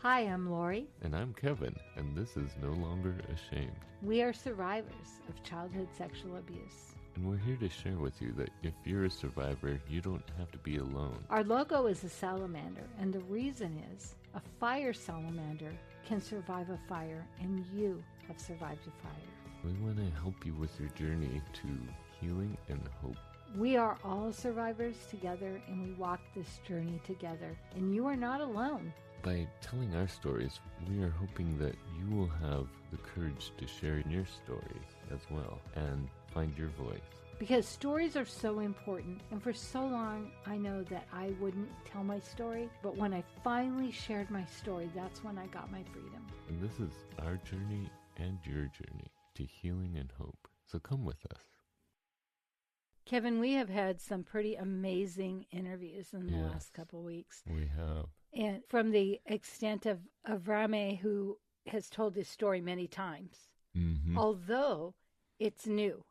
Hi, I'm Lori. And I'm Kevin, and this is No Longer Ashamed. We are survivors of childhood sexual abuse. And we're here to share with you that if you're a survivor, you don't have to be alone. Our logo is a salamander, and the reason is a fire salamander can survive a fire, and you have survived a fire. We want to help you with your journey to healing and hope. We are all survivors together, and we walk this journey together, and you are not alone. By telling our stories, we are hoping that you will have the courage to share your story as well and find your voice. Because stories are so important, and for so long I know that I wouldn't tell my story, but when I finally shared my story, that's when I got my freedom. And this is our journey and your journey to healing and hope. So come with us. Kevin, we have had some pretty amazing interviews in the last couple of weeks. We have. And from the extent of Avrame, who has told his story many times, although it's new,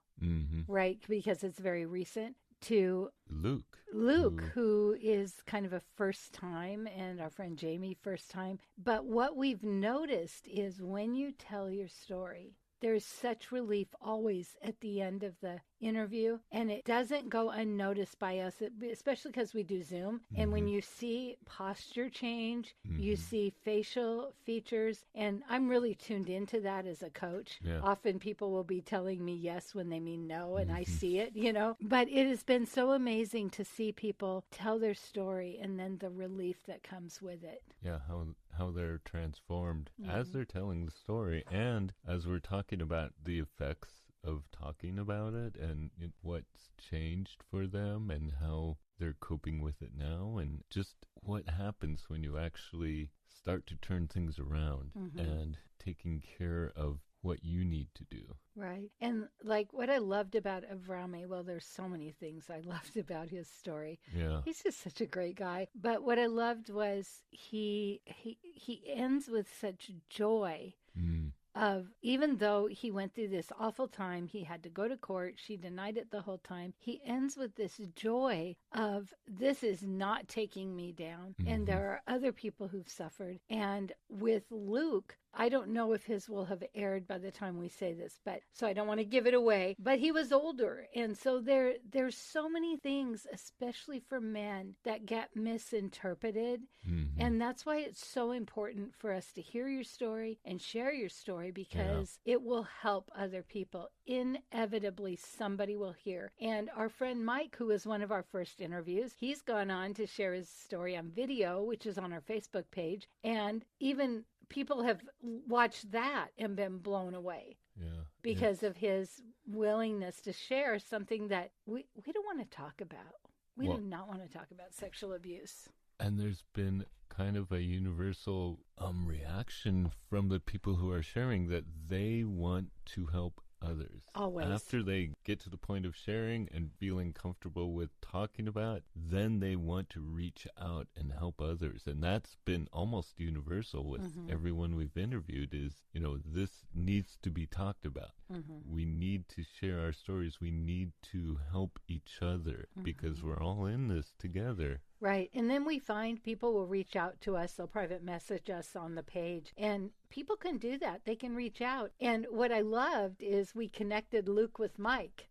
right? Because it's very recent, to Luke, who is kind of a first time, and our friend Jamie, first time. But what we've noticed is when you tell your story, there's such relief always at the end of the interview, and it doesn't go unnoticed by us, especially because we do Zoom. And when you see posture change, you see facial features, and I'm really tuned into that as a coach. Often people will be telling me yes when they mean no, and I see it, But it has been so amazing to see people tell their story and then the relief that comes with it. Yeah, how they're transformed as they're telling the story, and as we're talking about the effects of talking about it and what's changed for them and how they're coping with it now, and just what happens when you actually start to turn things around and taking care of what you need to do. Right. And like what I loved about Avrame, well, there's so many things I loved about his story. Yeah. He's just such a great guy. But what I loved was he ends with such joy of, even though he went through this awful time, he had to go to court, she denied it the whole time, he ends with this joy of, this is not taking me down, and there are other people who've suffered. And with Luke, I don't know if his will have aired by the time we say this, but so I don't want to give it away, but he was older. And so there's so many things, especially for men, that get misinterpreted. And that's why it's so important for us to hear your story and share your story, because it will help other people. Inevitably, somebody will hear. And our friend Mike, who was one of our first interviews, he's gone on to share his story on video, which is on our Facebook page. And even people have watched that and been blown away because of his willingness to share something that we don't want to talk about. We do not want to talk about sexual abuse. And there's been kind of a universal reaction from the people who are sharing that they want to help others. Always. After they get to the point of sharing and feeling comfortable with talking about it, then they want to reach out and help others. And that's been almost universal with everyone we've interviewed is, this needs to be talked about. We need to share our stories. We need to help each other because we're all in this together. Right. And then we find people will reach out to us. They'll private message us on the page. And people can do that. They can reach out. And what I loved is we connected Luke with Mike.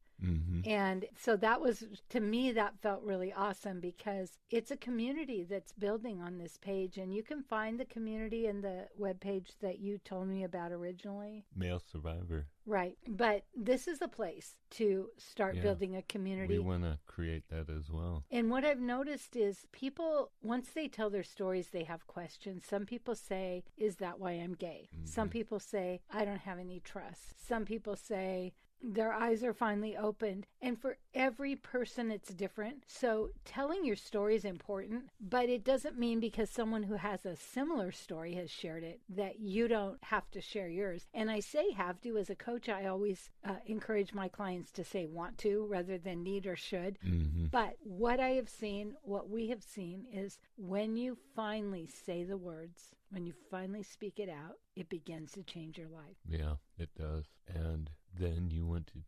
And so that was, to me, that felt really awesome because it's a community that's building on this page. And you can find the community in the webpage that you told me about originally. Male Survivor. Right. But this is a place to start building a community. We want to create that as well. And what I've noticed is people, once they tell their stories, they have questions. Some people say, is that why I'm gay? Some people say, I don't have any trust. Some people say, their eyes are finally opened. And for every person, it's different. So telling your story is important, but it doesn't mean because someone who has a similar story has shared it that you don't have to share yours. And I say have to as a coach. I always encourage my clients to say want to rather than need or should. But what I have seen, what we have seen is when you finally say the words, when you finally speak it out, it begins to change your life. Yeah, it does. And then you want to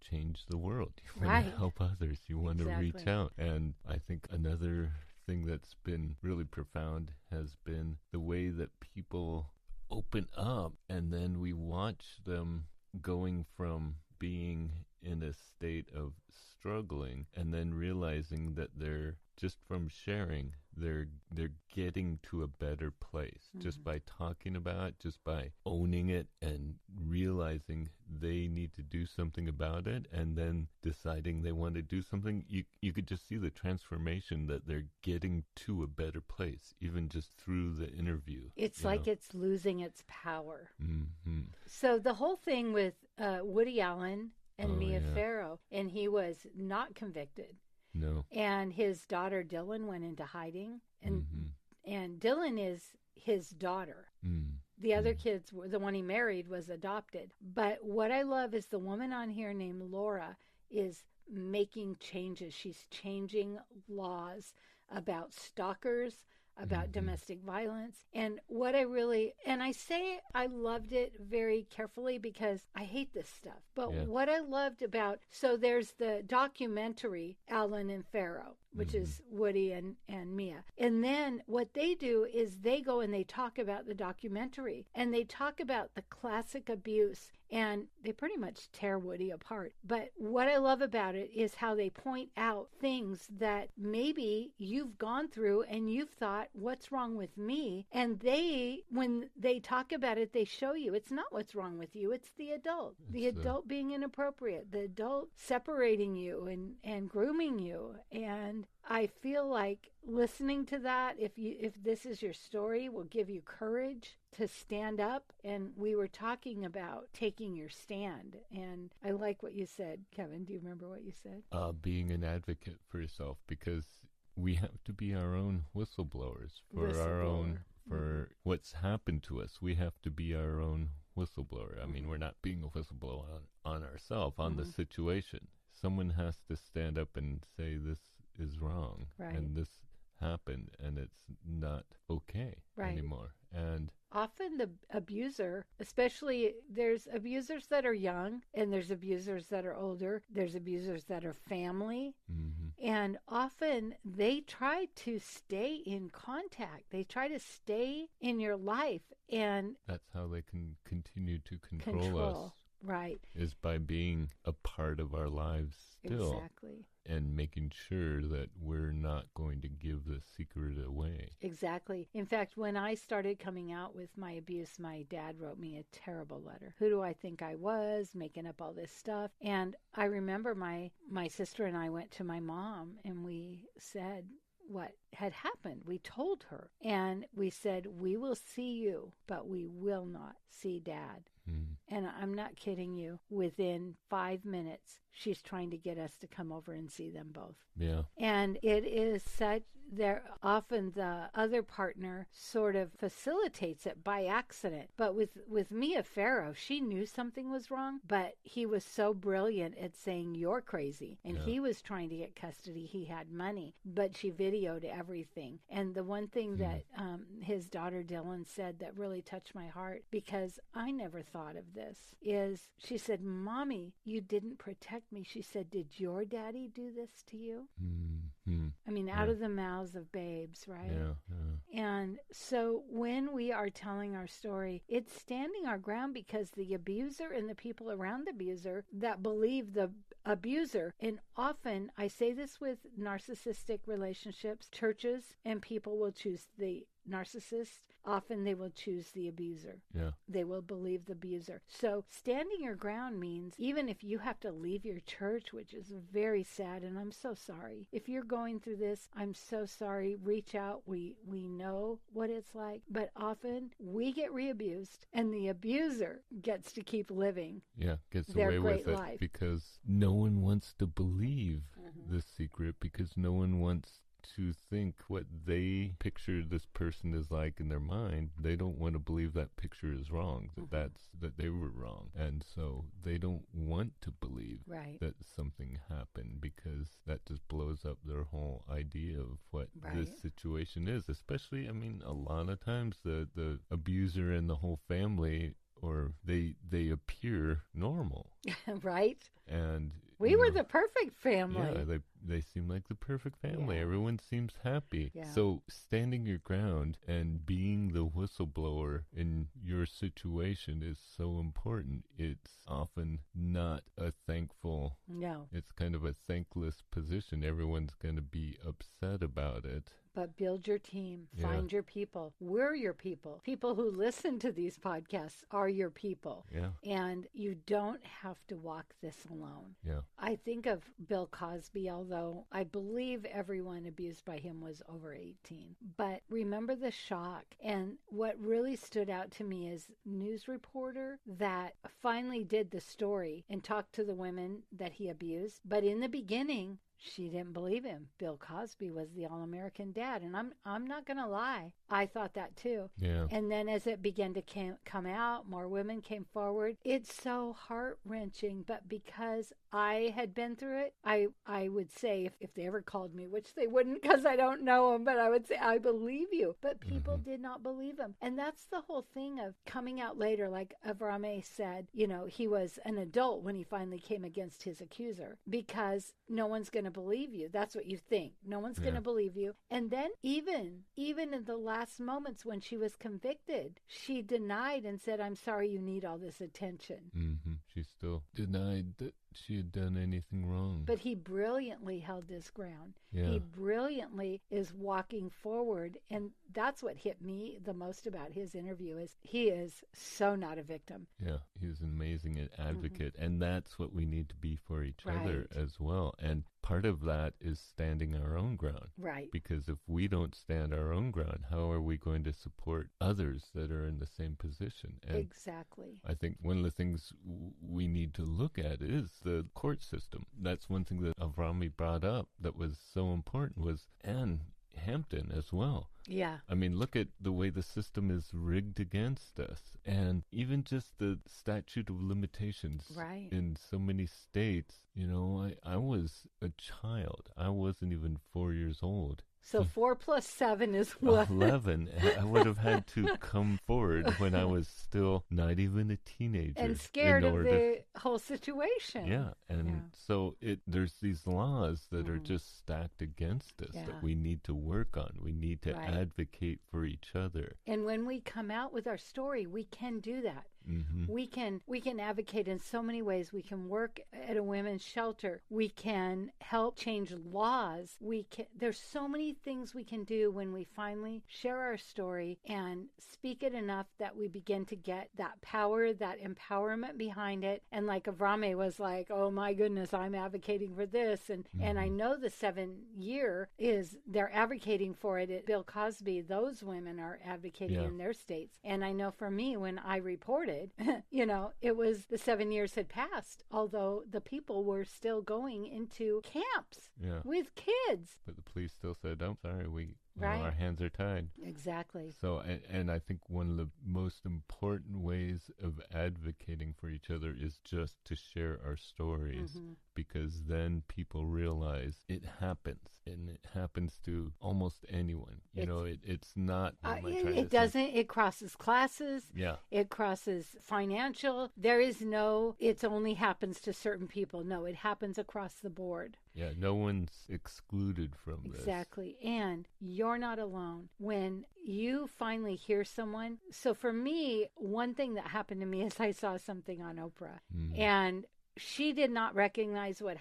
change the world. You want to help others. You want to reach out. And I think another thing that's been really profound has been the way that people open up, and then we watch them going from being in a state of struggling and then realizing that they're just from sharing, they're getting to a better place just by talking about it, just by owning it and realizing they need to do something about it, and then deciding they want to do something. You could just see the transformation that they're getting to a better place, even just through the interview. It's like it's losing its power. Mm-hmm. So the whole thing with Woody Allen and Mia Farrow, and he was not convicted. No. And his daughter Dylan went into hiding, and Dylan is his daughter. The other kids, the one he married, was adopted. But what I love is the woman on here named Laura is making changes. She's changing laws about stalkers, about domestic violence. And what I say I loved it very carefully because I hate this stuff. But what I loved about, so there's the documentary, Allen and Farrow, which is Woody and Mia. And then what they do is they go and they talk about the documentary, and they talk about the classic abuse, and they pretty much tear Woody apart. But what I love about it is how they point out things that maybe you've gone through and you've thought, what's wrong with me? And when they talk about it, they show you it's not what's wrong with you, it's the adult. The adult being inappropriate, the adult separating you and grooming you. And I feel like listening to that, if this is your story, will give you courage to stand up. And we were talking about taking your stand. And I like what you said, Kevin. Do you remember what you said? Being an advocate for yourself, because we have to be our own whistleblowers for what's happened to us. We have to be our own whistleblower. I mean, we're not being a whistleblower on ourselves, on the situation. Someone has to stand up and say this is wrong, and this happened, and it's not okay anymore. And often the abuser, especially, there's abusers that are young, and there's abusers that are older, there's abusers that are family, and often they try to stay in contact. They try to stay in your life, and that's how they can continue to control us. Right. Is by being a part of our lives still. Exactly. And making sure that we're not going to give the secret away. Exactly. In fact, when I started coming out with my abuse, my dad wrote me a terrible letter. Who do I think I was? Making up all this stuff. And I remember my sister and I went to my mom and we said what had happened. We told her. And we said, we will see you, but we will not see Dad. And I'm not kidding you. Within 5 minutes, she's trying to get us to come over and see them both. Yeah. And it is such, often the other partner sort of facilitates it by accident. But with Mia Farrow, she knew something was wrong, but he was so brilliant at saying, you're crazy. And he was trying to get custody. He had money, but she videoed everything. And the one thing that his daughter Dylan said that really touched my heart, because I never thought of this, is she said, Mommy, you didn't protect me. She said, did your daddy do this to you? I mean, out of the mouths of babes, right? Yeah. And so when we are telling our story, it's standing our ground, because the abuser and the people around the abuser that believe the abuser, and often I say this with narcissistic relationships, churches and people will choose the narcissist. Often they will choose the abuser. Yeah. They will believe the abuser. So standing your ground means even if you have to leave your church, which is very sad, and I'm so sorry. If you're going through this, I'm so sorry. Reach out. We know what it's like. But often we get re-abused and the abuser gets to keep living. Yeah, gets their away great with it life. Because no one wants to believe the secret, because no one wants to think what they picture this person is like in their mind. They don't want to believe that picture is wrong, that they were wrong. And so they don't want to believe that something happened, because that just blows up their whole idea of what this situation is. Especially, I mean, a lot of times the abuser and the whole family, or they appear normal. Right. And we were the perfect family. Yeah, they seem like the perfect family. Yeah. Everyone seems happy. Yeah. So standing your ground and being the whistleblower in your situation is so important. It's often not a thankful, No. it's kind of a thankless position. Everyone's going to be upset about it. But build your team, Yeah. find your people. We're your people. People who listen to these podcasts are your people. Yeah. And you don't have to walk this alone. Yeah. I think of Bill Cosby, although I believe everyone abused by him was over 18. But remember the shock. And what really stood out to me is news reporter that finally did the story and talked to the women that he abused. But in the beginning, she didn't believe him. Bill Cosby was the all-American dad, and I'm not going to lie. I thought that too. Yeah. And then as it began to come out, more women came forward. It's so heart-wrenching, but because I had been through it, I would say if they ever called me, which they wouldn't because I don't know them, but I would say, I believe you. But people did not believe him. And that's the whole thing of coming out later, like Avrame said, you know, he was an adult when he finally came against his accuser because no one's going to believe you. That's what you think. No one's going to believe you. And then even in the last moments when she was convicted, she denied and said, I'm sorry you need all this attention. She still denied that she had done anything wrong. But he brilliantly held his ground. Yeah. He brilliantly is walking forward. And that's what hit me the most about his interview is he is so not a victim. Yeah, he's an amazing advocate. And that's what we need to be for each other as well. And part of that is standing our own ground. Right. Because if we don't stand our own ground, how are we going to support others that are in the same position? And exactly. I think one of the things we need to look at is the court system. That's one thing that Avrami brought up that was so important was Anne Hampton as well. Yeah. I mean, look at the way the system is rigged against us. And even just the statute of limitations in so many states, you know, I was a child. I wasn't even 4 years old. So 4 plus 7 is what? 11. I would have had to come forward when I was still not even a teenager. And scared of the whole situation. Yeah. And so there's these laws that are just stacked against us that we need to work on. We need to advocate for each other. And when we come out with our story, we can do that. We can advocate in so many ways. We can work at a women's shelter. We can help change laws. There's so many things we can do when we finally share our story and speak it enough that we begin to get that power, that empowerment behind it. And like Avrame was like, oh my goodness, I'm advocating for this. And I know the 7-year is they're advocating for it at Bill Cosby. Those women are advocating in their states. And I know for me, when I reported, you know, it was the 7 years had passed, although the people were still going into camps with kids. But the police still said, "I'm sorry, our hands are tied." Exactly. So, and I think one of the most important ways of advocating for each other is just to share our stories, because then people realize it happens, and it happens to almost anyone. You know, it's not. It doesn't. It crosses classes. Yeah. It crosses financial. There is no. It only happens to certain people. No, it happens across the board. Yeah, no one's excluded from this. Exactly. And you're not alone. When you finally hear someone. So for me, one thing that happened to me is I saw something on Oprah. And she did not recognize what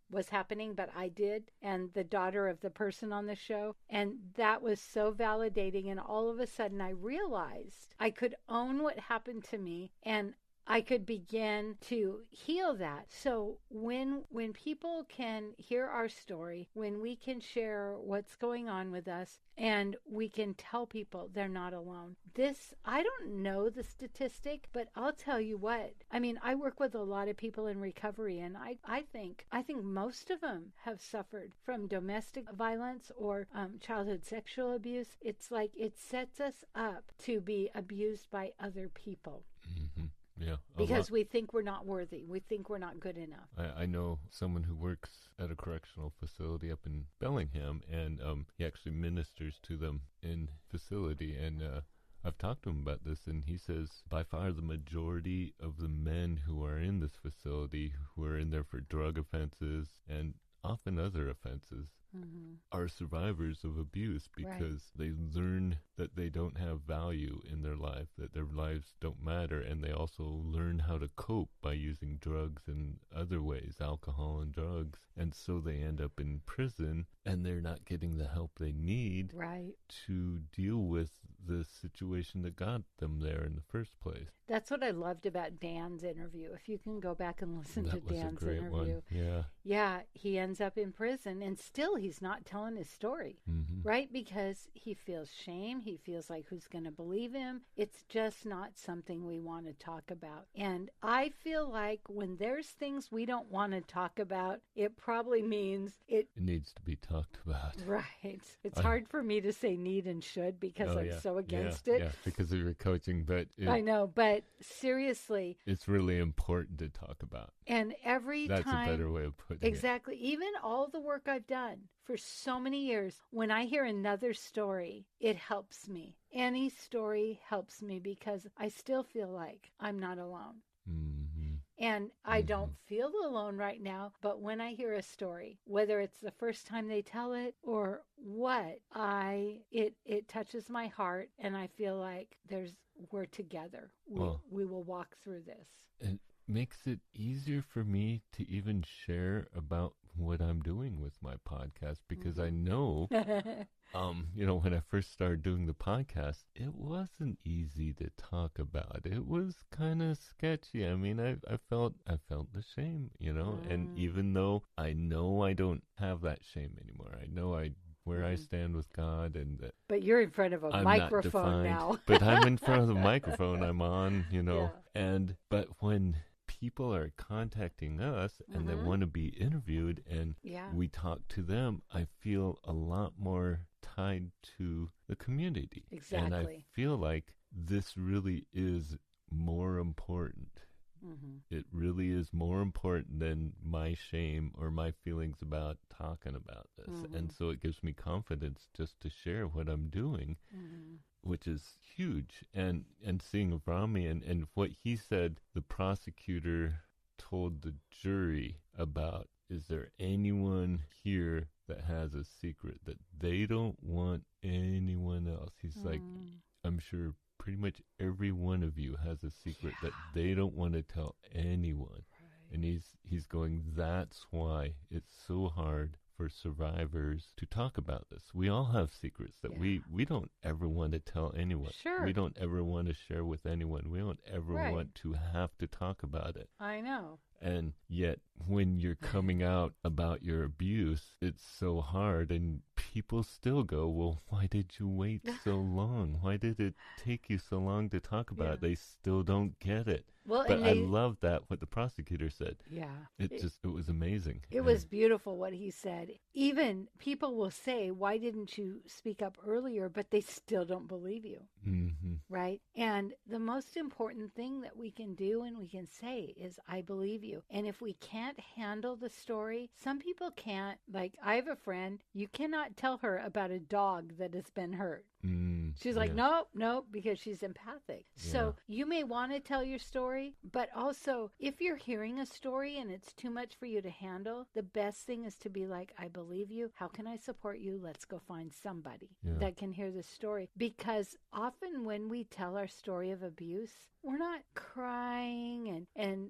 was happening, but I did, and the daughter of the person on the show. And that was so validating. And all of a sudden I realized I could own what happened to me, and I could begin to heal that. So when people can hear our story, when we can share what's going on with us, and we can tell people they're not alone. I don't know the statistic, but I'll tell you what. I mean, I work with a lot of people in recovery, and I think most of them have suffered from domestic violence or childhood sexual abuse. It's like it sets us up to be abused by other people. Yeah, because we think we're not worthy. We think we're not good enough. I know someone who works at a correctional facility up in Bellingham, and he actually ministers to them in facility. And I've talked to him about this, and he says by far the majority of the men who are in this facility, who are in there for drug offenses, and often other offenses, are survivors of abuse because they learn that they don't have value in their life, that their lives don't matter, and they also learn how to cope by using drugs and other ways, alcohol and drugs, and so they end up in prison, and they're not getting the help they need to deal with the situation that got them there in the first place. That's what I loved about Dan's interview. If you can go back and listen to Dan's interview. One. Yeah. Yeah, he ends up in prison and still he's not telling his story, right? Because he feels shame. He feels like who's going to believe him? It's just not something we want to talk about. And I feel like when there's things we don't want to talk about, it probably means it needs to be talked about. Right. It's hard for me to say need and should because I'm so against it. Yeah, because of your coaching, but I know, but seriously, it's really important to talk about. And every That's time, a better way of putting exactly, even all the work I've done for so many years, when I hear another story, it helps me. Any story helps me because I still feel like I'm not alone. And I don't feel alone right now, but when I hear a story, whether it's the first time they tell it or what, it touches my heart, and I feel like we're together. We will walk through this. It makes it easier for me to even share about what I'm doing with my podcast because I know, when I first started doing the podcast, it wasn't easy to talk about. It was kind of sketchy. I mean, I felt the shame, and even though I know I don't have that shame anymore, I know where I stand with God, and that. But you're in front of a microphone now. But I'm in front of the microphone. I'm on, but when people are contacting us and they want to be interviewed and we talk to them, I feel a lot more tied to the community. Exactly. And I feel like this really is more important. It really is more important than my shame or my feelings about talking about this. And so it gives me confidence just to share what I'm doing, which is huge. And seeing Avrami and what he said, the prosecutor told the jury about, is there anyone here that has a secret that they don't want anyone else? He's like, I'm sure pretty much every one of you has a secret that they don't want to tell anyone. And he's going, that's why it's so hard for survivors to talk about this. We all have secrets that we don't ever want to tell anyone. Sure. We don't ever want to share with anyone. We don't ever want to have to talk about it. I know. And yet, when you're coming out about your abuse, it's so hard, and people still go, well, why did you wait so long? Why did it take you so long to talk about it? They still don't get it. Well, but I love that, what the prosecutor said. Yeah. It was amazing. It was beautiful what he said. Even people will say, why didn't you speak up earlier? But they still don't believe you. Right? And the most important thing that we can do and we can say is, I believe you. And if we can't handle the story, some people can't. Like, I have a friend, you cannot tell her about a dog that has been hurt. She's like, nope, because she's empathic. So you may want to tell your story, but also if you're hearing a story and it's too much for you to handle, the best thing is to be like, I believe you. How can I support you? Let's go find somebody that can hear the story. Because often when we tell our story of abuse, we're not crying and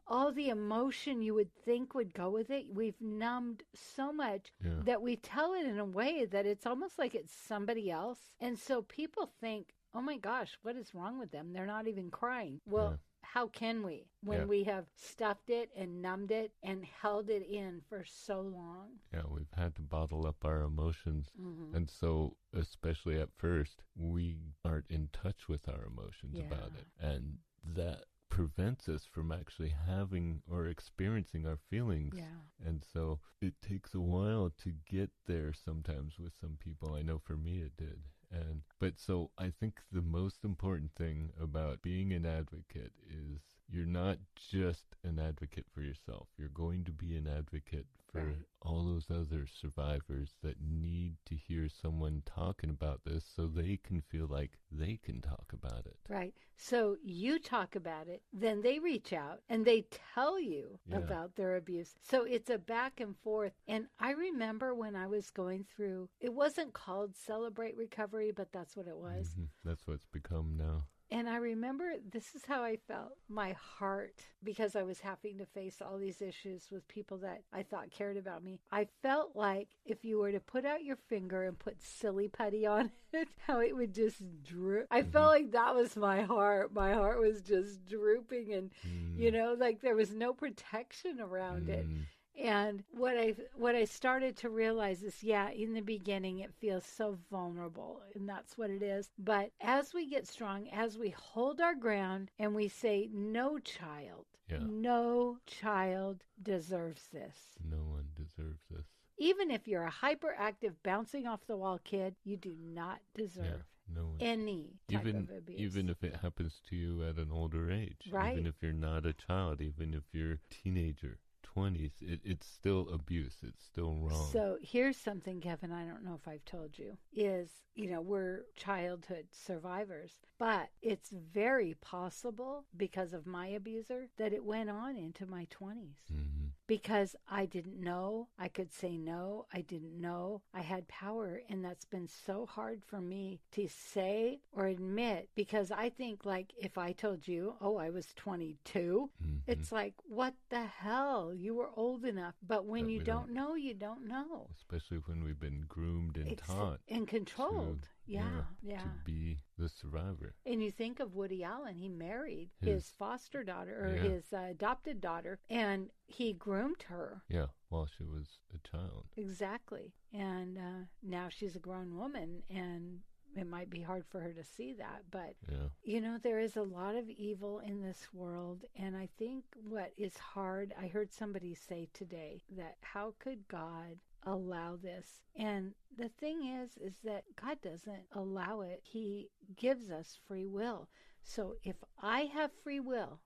all the emotion you would think would go with it. We've numbed so much that we tell it in a way that it's almost like it's somebody else. And so people think, oh my gosh, what is wrong with them? They're not even crying. Well, how can we when we have stuffed it and numbed it and held it in for so long? Yeah, we've had to bottle up our emotions. And so, especially at first, we aren't in touch with our emotions about it. And that prevents us from actually having or experiencing our feelings. And so it takes a while to get there sometimes with some people. I know for me it did. But so I think the most important thing about being an advocate is you're not just an advocate for yourself. You're going to be an advocate for all those other survivors that need to hear someone talking about this so they can feel like they can talk about it. Right. So you talk about it, then they reach out and they tell you about their abuse. So it's a back and forth. And I remember when I was going through, it wasn't called Celebrate Recovery, but that's what it was. Mm-hmm. That's what it's become now. And I remember this is how I felt. My heart, because I was having to face all these issues with people that I thought cared about me. I felt like if you were to put out your finger and put silly putty on it, how it would just droop. I felt like that was my heart. My heart was just drooping and, you know, like there was no protection around it. And what I started to realize is, in the beginning, it feels so vulnerable, and that's what it is. But as we get strong, as we hold our ground and we say, no child deserves this. No one deserves this. Even if you're a hyperactive, bouncing off the wall kid, you do not deserve any type of abuse. Even if it happens to you at an older age. Right. Even if you're not a child, even if you're a teenager. 20s, it's still abuse. It's still wrong. So here's something, Kevin, I don't know if I've told you, is, you know, we're childhood survivors, but it's very possible because of my abuser that it went on into my 20s. Because I didn't know. I could say no. I didn't know. I had power, and that's been so hard for me to say or admit, because I think, like, if I told you, I was 22, it's like, what the hell? You were old enough. But when you don't know, you don't know. Especially when we've been groomed and taught. And controlled. To be the survivor. And you think of Woody Allen. He married his foster daughter, or his adopted daughter, and he groomed her. Yeah, while she was a child. Exactly. And now she's a grown woman, and it might be hard for her to see that. But, you know, there is a lot of evil in this world. And I think what is hard, I heard somebody say today that how could God allow this? And the thing is that God doesn't allow it. He gives us free will. So if I have free will,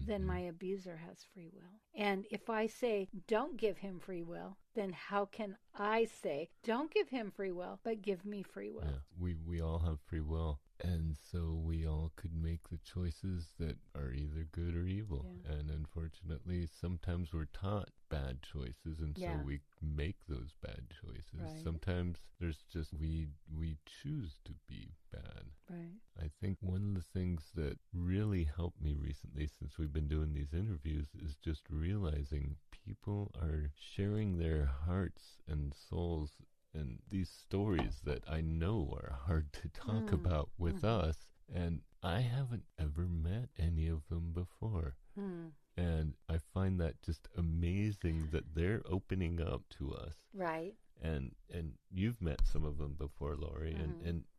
then my abuser has free will. And if I say, don't give him free will, then how can I say, don't give him free will, but give me free will? Yeah, we all have free will. And so we all could make the choices that are either good or evil. Yeah. And unfortunately, sometimes we're taught bad choices, and so we make those bad choices. Right. Sometimes there's just, we choose to be bad. Right. I think one of the things that really helped me recently since we've been doing these interviews is just realizing people are sharing their hearts and souls and these stories that I know are hard to talk about with us, and I haven't ever met any of them before. And I find that just amazing that they're opening up to us. Right. And you've met some of them before, Lori,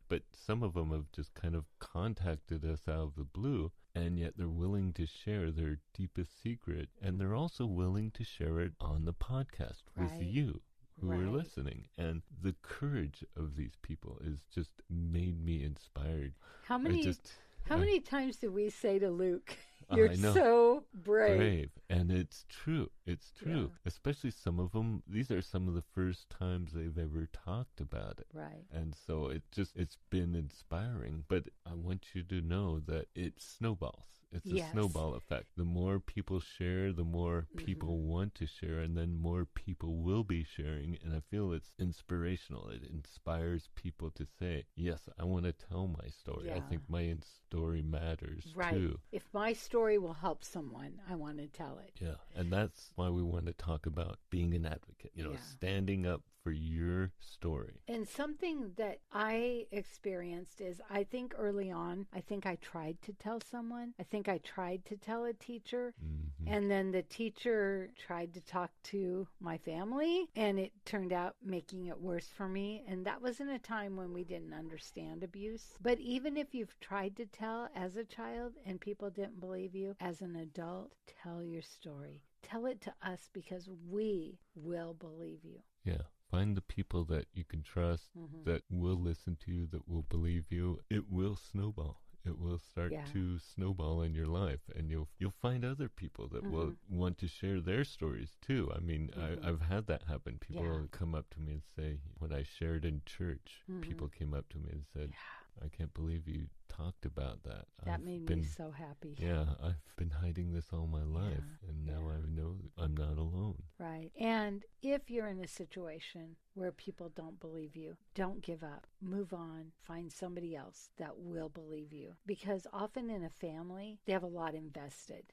but some of them have just kind of contacted us out of the blue, and yet they're willing to share their deepest secret, and they're also willing to share it on the podcast with you who are listening. And the courage of these people is just made me inspired. How many times do we say to Luke, you're so brave? And it's true. It's true. Yeah. Especially some of them, these are some of the first times they've ever talked about it. Right. And so it's been inspiring. But I want you to know that it snowballs. It's a snowball effect. The more people share, the more people want to share, and then more people will be sharing. And I feel it's inspirational. It inspires people to say, yes, I want to tell my story. I think my story matters too. If my story will help someone, I want to tell it. Yeah, and that's why we want to talk about being an advocate, standing up for your story. And something that I experienced is, I think early on, I think I tried to tell someone. I think I tried to tell a teacher, and then the teacher tried to talk to my family, and it turned out making it worse for me. And that was in a time when we didn't understand abuse. But even if you've tried to tell as a child and people didn't believe you, as an adult, tell your story. Tell it to us, because we will believe you. Yeah. find the people that you can trust, that will listen to you, that will believe you. It will snowball. It will start to snowball in your life, and you'll find other people that will want to share their stories too. I mean, I've had that happen. People come up to me and say, when I shared in church, people came up to me and said, I can't believe you talked about that. That made me so happy. Yeah, I've been hiding this all my life, and now I know I'm not alone. Right. And if you're in a situation where people don't believe you, don't give up. Move on. Find somebody else that will believe you. Because often in a family, they have a lot invested.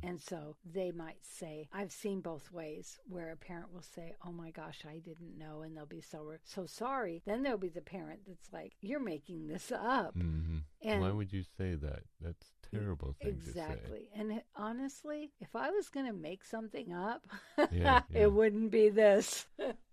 And so they might say, I've seen both ways, where a parent will say, oh my gosh, I didn't know, and they'll be so sorry. Then there'll be the parent that's like, you're making this up. And why would you say that? That's a terrible thing to say. Exactly. And honestly, if I was going to make something up, it wouldn't be this.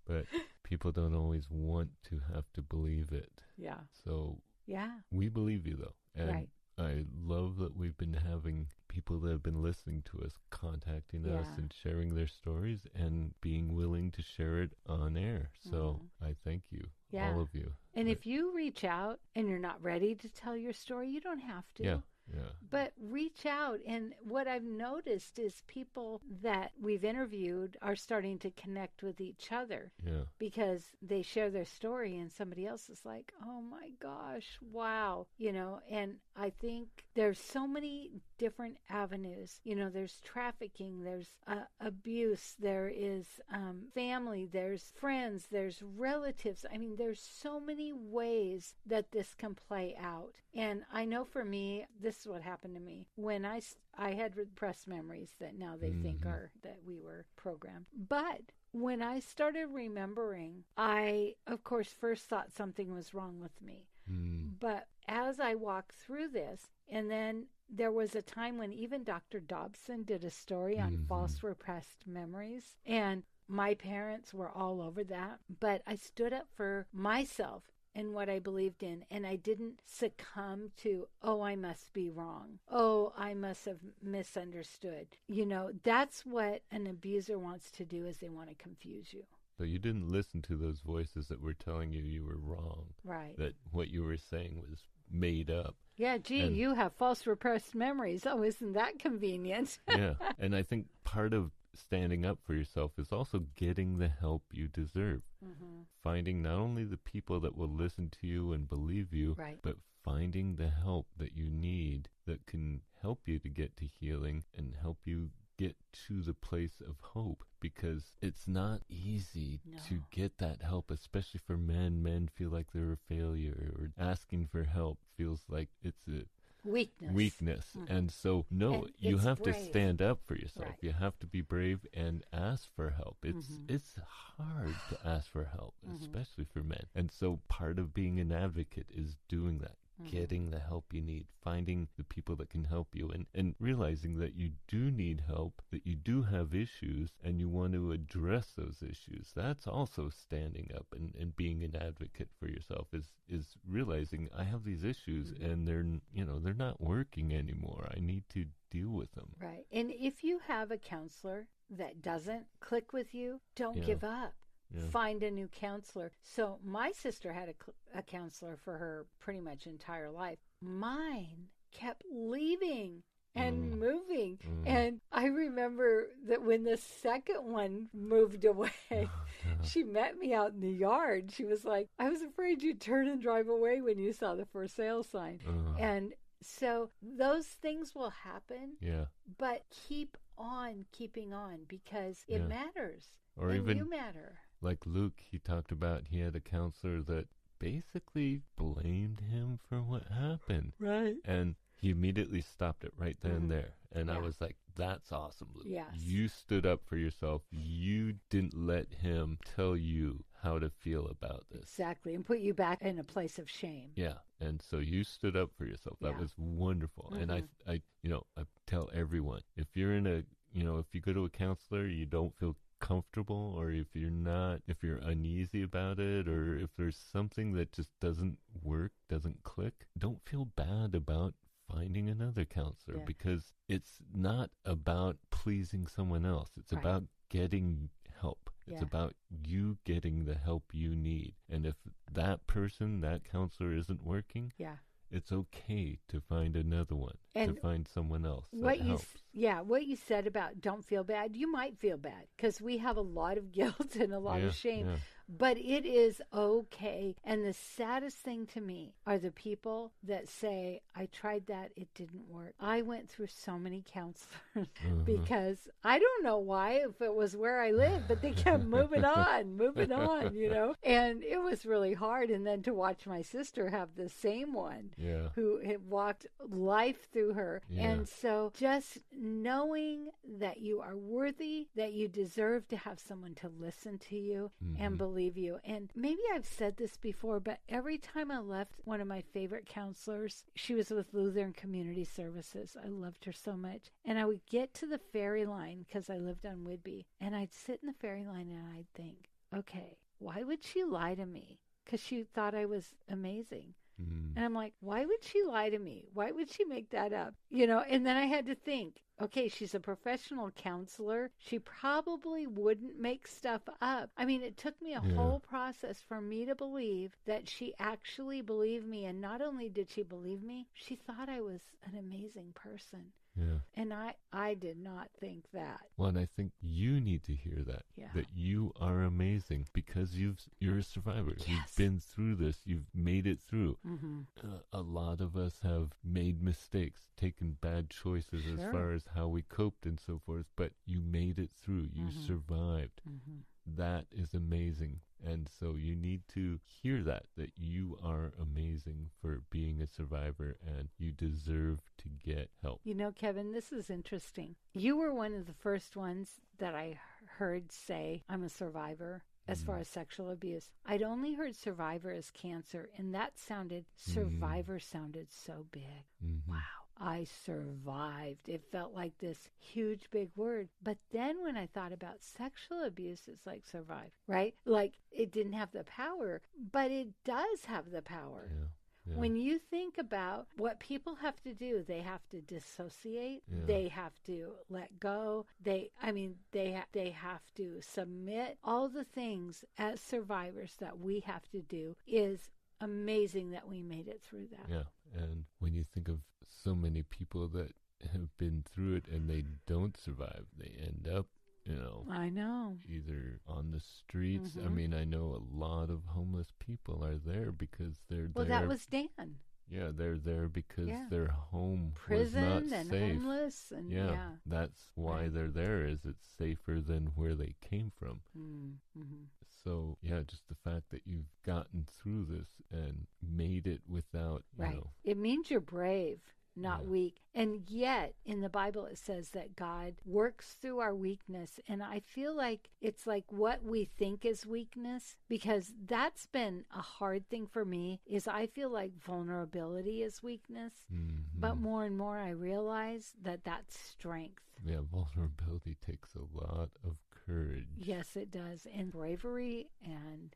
But people don't always want to have to believe it. Yeah. So yeah, we believe you, though. And I love that we've been having people that have been listening to us, contacting us and sharing their stories and being willing to share it on air. So I thank you, all of you. And if you reach out and you're not ready to tell your story, you don't have to. Yeah. But reach out. And what I've noticed is people that we've interviewed are starting to connect with each other. Yeah. Because they share their story and somebody else is like, oh my gosh, wow. You know, and I think there's so many different avenues. You know, there's trafficking, there's abuse, there is family, there's friends, there's relatives. I mean, there's so many ways that this can play out. And I know for me, this is what happened to me. When I had repressed memories that now they think are that we were programmed. But when I started remembering, I, of course, first thought something was wrong with me. But as I walked through this, and then there was a time when even Dr. Dobson did a story on false repressed memories, and my parents were all over that. But I stood up for myself and what I believed in, and I didn't succumb to, oh, I must be wrong. Oh, I must have misunderstood. You know, that's what an abuser wants to do, is they want to confuse you. So you didn't listen to those voices that were telling you were wrong. Right. That what you were saying was made up. Yeah, gee, you have false repressed memories. Oh, isn't that convenient? Yeah, and I think part of standing up for yourself is also getting the help you deserve. Finding not only the people that will listen to you and believe you, but finding the help that you need that can help you to get to healing and help you get to the place of hope, because it's not easy to get that help, especially for men. Men feel like they're a failure, or asking for help feels like it's a weakness. And so and you have to stand up for yourself. You have to be brave and ask for help. It's hard to ask for help, especially for men. And so part of being an advocate is doing that. Getting the help you need, finding the people that can help you, and realizing that you do need help, that you do have issues, and you want to address those issues. That's also standing up and being an advocate for yourself, is realizing I have these issues and they're not working anymore. I need to deal with them. Right. And if you have a counselor that doesn't click with you, don't give up. Find a new counselor. So my sister had a counselor for her pretty much entire life. Mine kept leaving and moving. And I remember that when the second one moved away, she met me out in the yard. She was like, I was afraid you'd turn and drive away when you saw the for sale sign. And so those things will happen. But keep on keeping on, because it matters. Or and even you matter. Like Luke, he talked about, he had a counselor that basically blamed him for what happened. Right. And he immediately stopped it right then and there. And I was like, that's awesome, Luke. Yes. You stood up for yourself. You didn't let him tell you how to feel about this. Exactly. And put you back in a place of shame. Yeah. And so you stood up for yourself. That was wonderful. And I tell everyone, if you're in a, if you go to a counselor, you don't feel comfortable, or if you're uneasy about it, or if there's something that just doesn't work, doesn't click, don't feel bad about finding another counselor, because it's not about pleasing someone else. It's about getting help. It's Yeah. about you getting the help you need. And if that person, that counselor isn't working, Yeah. it's okay to find another one, And to find someone else that what you helps. what you said about don't feel bad, you might feel bad because we have a lot of guilt and a lot of shame, but it is okay. And the saddest thing to me are the people that say, I tried that, it didn't work. I went through so many counselors because I don't know why, if it was where I lived, but they kept moving on, you know, and it was really hard. And then to watch my sister have the same one who had walked life through her. And so just knowing that you are worthy, that you deserve to have someone to listen to you and believe you. And maybe I've said this before, but every time I left one of my favorite counselors, she was with Lutheran Community Services. I loved her so much. And I would get to the ferry line because I lived on Whidbey, and I'd sit in the ferry line and I'd think, okay, why would she lie to me? Because she thought I was amazing. And I'm like, why would she lie to me? Why would she make that up? You know, and then I had to think, okay, she's a professional counselor. She probably wouldn't make stuff up. I mean, it took me a whole process for me to believe that she actually believed me. And not only did she believe me, she thought I was an amazing person. Yeah. And I did not think that. Well, and I think you need to hear that, that you are amazing because you're a survivor. Yes. You've been through this. You've made it through. A lot of us have made mistakes, taken bad choices as far as how we coped and so forth, but you made it through. You survived. That is amazing. And so you need to hear that you are amazing for being a survivor and you deserve to get help. You know, Kevin, this is interesting. You were one of the first ones that I heard say, I'm a survivor as far as sexual abuse. I'd only heard survivor as cancer, and that survivor sounded so big. Wow. I survived. It felt like this huge, big word. But then when I thought about sexual abuse, it's like survive, right? Like it didn't have the power, but it does have the power. Yeah. When you think about what people have to do, they have to dissociate. They have to let go. They have to submit. All the things as survivors that we have to do is amazing that we made it through that. Yeah. And when you think of so many people that have been through it and they don't survive, they end up, I know, either on the streets. I mean, I know a lot of homeless people are there because they're there. Well, that was Dan. Yeah, they're there because their home prison was not and safe. Homeless and that's why they're there. Is it's safer than where they came from. So just the fact that you've gotten through this and made it without it means you're brave, not weak. And yet in the Bible it says that God works through our weakness, and I feel like it's like what we think is weakness, because that's been a hard thing for me. Is I feel like vulnerability is weakness, but more and more I realize that that's strength. Yeah, vulnerability takes a lot of courage. Yes, it does, and bravery and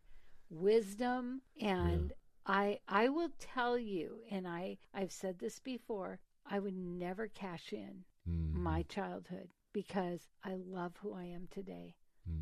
wisdom. And I will tell you, and I've said this before, I would never cash in my childhood because I love who I am today.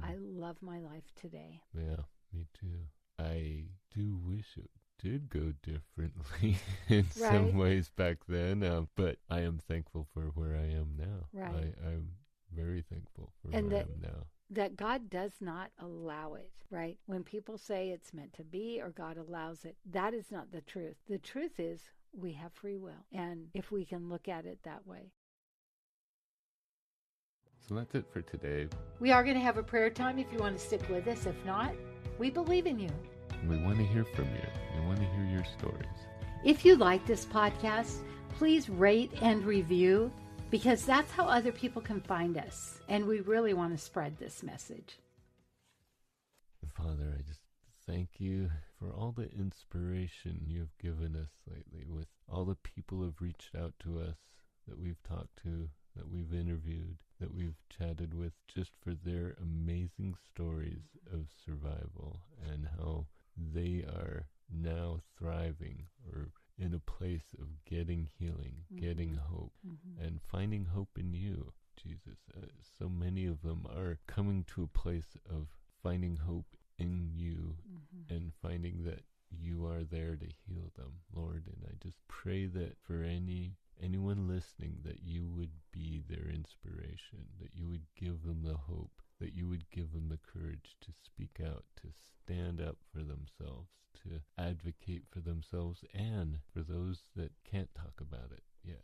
I love my life today. Yeah, me too. I do wish it did go differently in some ways back then, but I am thankful for where I am now. Right. I'm very thankful for where I am now. That God does not allow it, right? When people say it's meant to be or God allows it, that is not the truth. The truth is we have free will, and if we can look at it that way. So that's it for today. We are going to have a prayer time if you want to stick with us. If not, we believe in you. We want to hear from you. We want to hear your stories. If you like this podcast, please rate and review, because that's how other people can find us. And we really want to spread this message. Father, I just thank you for all the inspiration you've given us lately, with all the people who've reached out to us, that we've talked to, that we've interviewed, that we've chatted with, just for their amazing stories of survival and how they are now thriving or in a place of getting healing, getting hope, and finding hope in you, Jesus. So many of them are coming to a place of there to heal them, Lord. And I just pray that for anyone listening, that you would be their inspiration, that you would give them the hope, that you would give them the courage to speak out, to stand up for themselves, to advocate for themselves, and for those that can't talk about it yet,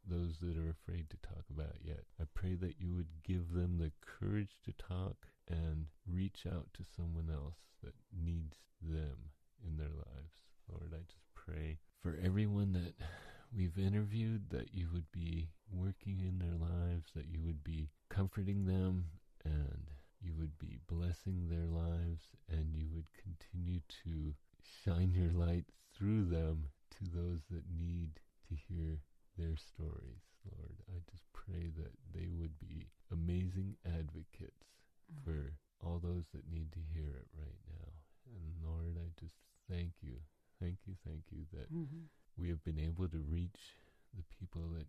those that are afraid to talk about it yet. I pray that you would give them the courage to talk and reach out to someone else that needs them in their lives. Lord, I just pray for everyone that we've interviewed, that you would be working in their lives, that you would be comforting them, and you would be blessing their lives, and you would continue to shine your light through them to those that need to hear their stories. Lord, I just pray that they would be amazing advocates for all those that need to hear it right now. And Lord, I just thank you that we have been able to reach the people that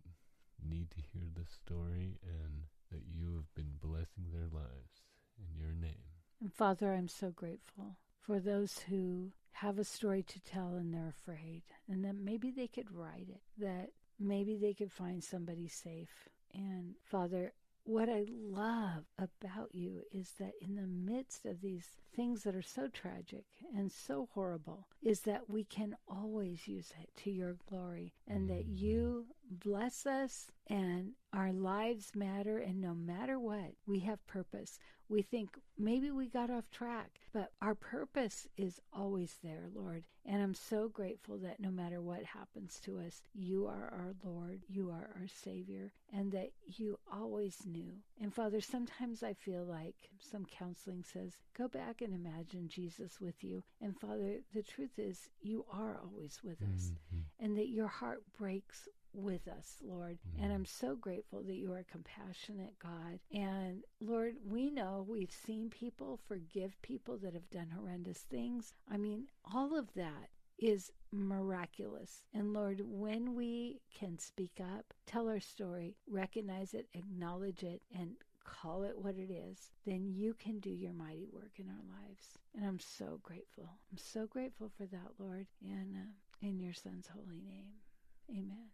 need to hear the story, and that you have been blessing their lives in your name. And Father, I'm so grateful for those who have a story to tell and they're afraid, and that maybe they could write it, that maybe they could find somebody safe. And Father, what I love about you is that in the midst of these things that are so tragic and so horrible, is that we can always use it to your glory, and that you bless us and our lives matter, and no matter what, we have purpose. We think maybe we got off track, but our purpose is always there, Lord. And I'm so grateful that no matter what happens to us, you are our Lord, you are our Savior, and that you always knew. And Father, sometimes I feel like some counseling says, go back and imagine Jesus with you. And Father, the truth is, you are always with us, and that your heart breaks with us, Lord. And I'm so grateful that you are a compassionate God. And Lord, we know we've seen people forgive people that have done horrendous things. I mean, all of that is miraculous. And Lord, when we can speak up, tell our story, recognize it, acknowledge it, and call it what it is, then you can do your mighty work in our lives. And I'm so grateful. I'm so grateful for that, Lord. And in your Son's holy name, amen.